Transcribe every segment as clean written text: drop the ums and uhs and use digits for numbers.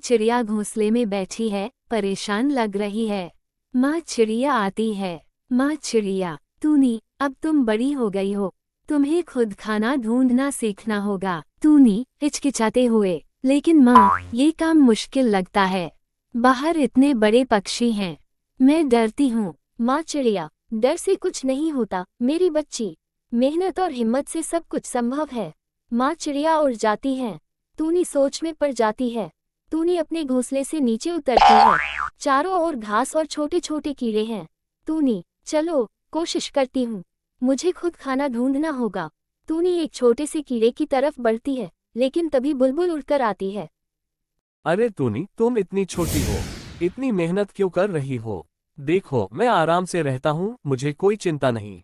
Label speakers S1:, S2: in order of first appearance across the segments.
S1: चिड़िया घोंसले में बैठी है, परेशान लग रही है। माँ चिड़िया आती है। माँ चिड़िया, टूनी, अब तुम बड़ी हो गई हो, तुम्हें खुद खाना ढूंढना सीखना होगा। टूनी हिचकिचाते हुए, लेकिन माँ, ये काम मुश्किल लगता है। बाहर इतने बड़े पक्षी हैं, मैं डरती हूँ।
S2: माँ चिड़िया, डर से कुछ नहीं होता मेरी बच्ची, मेहनत और हिम्मत से सब कुछ संभव है। माँ चिड़िया उड़ जाती है। टूनी सोच में पड़ जाती है। टूनी अपने घोंसले से नीचे उतरती है। चारों ओर घास और छोटे छोटे कीड़े हैं। टूनी, चलो, कोशिश करती हूँ, मुझे खुद खाना ढूंढना होगा। टूनी एक छोटे से कीड़े की तरफ बढ़ती है, लेकिन तभी बुलबुल उड़कर आती है।
S3: अरे टूनी, तुम इतनी छोटी हो, इतनी मेहनत क्यों कर रही हो? देखो, मैं आराम से रहता हूँ, मुझे कोई चिंता नहीं।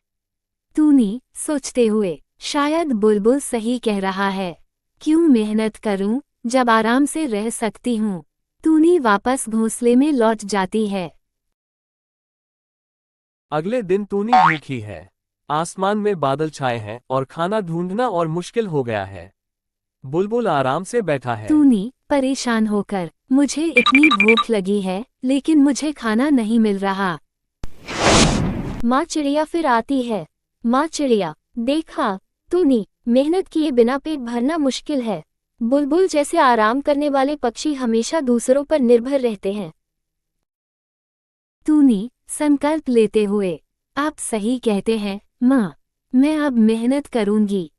S1: टूनी सोचते हुए, शायद बुलबुल सही कह रहा है। क्यों मेहनत करूं जब आराम से रह सकती हूँ। टूनी वापस घोंसले में लौट जाती है।
S3: अगले दिन टूनी भूखी है। आसमान में बादल छाए हैं और खाना ढूंढना और मुश्किल हो गया है। बुलबुल आराम से बैठा है।
S1: टूनी परेशान होकर, मुझे इतनी भूख लगी है, लेकिन मुझे खाना नहीं मिल रहा।
S2: माँ चिड़िया फिर आती है। माँ चिड़िया, देखा, टूनी, मेहनत किए बिना पेट भरना मुश्किल है। बुलबुल जैसे आराम करने वाले पक्षी हमेशा दूसरों पर निर्भर रहते हैं।
S1: टूनी संकल्प लेते हुए, आप सही कहते हैं माँ, मैं अब मेहनत करूंगी।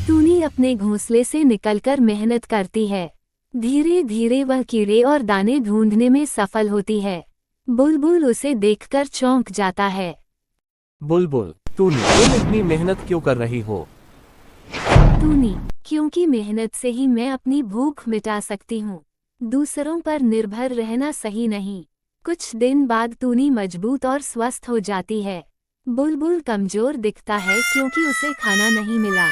S1: टूनी अपने घोंसले से निकलकर मेहनत करती है। धीरे धीरे वह कीड़े और दाने ढूंढने में सफल होती है। बुलबुल उसे देखकर चौंक जाता है।
S3: बुलबुल, टूनी, तुम इतनी मेहनत क्यों कर रही हो?
S1: टूनी, क्योंकि मेहनत से ही मैं अपनी भूख मिटा सकती हूँ। दूसरों पर निर्भर रहना सही नहीं। कुछ दिन बाद टूनी मजबूत और स्वस्थ हो जाती है। बुलबुल कमजोर दिखता है क्योंकि उसे खाना नहीं मिला।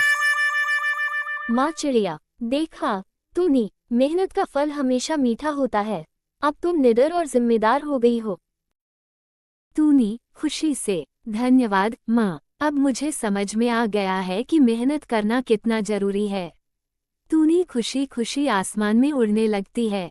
S2: माँ चिड़िया, देखा, टूनी, मेहनत का फल हमेशा मीठा होता है। अब तुम निडर और जिम्मेदार हो गई हो।
S1: टूनी खुशी से, धन्यवाद माँ, अब मुझे समझ में आ गया है कि मेहनत करना कितना जरूरी है। टूनी खुशी खुशी आसमान में उड़ने लगती है।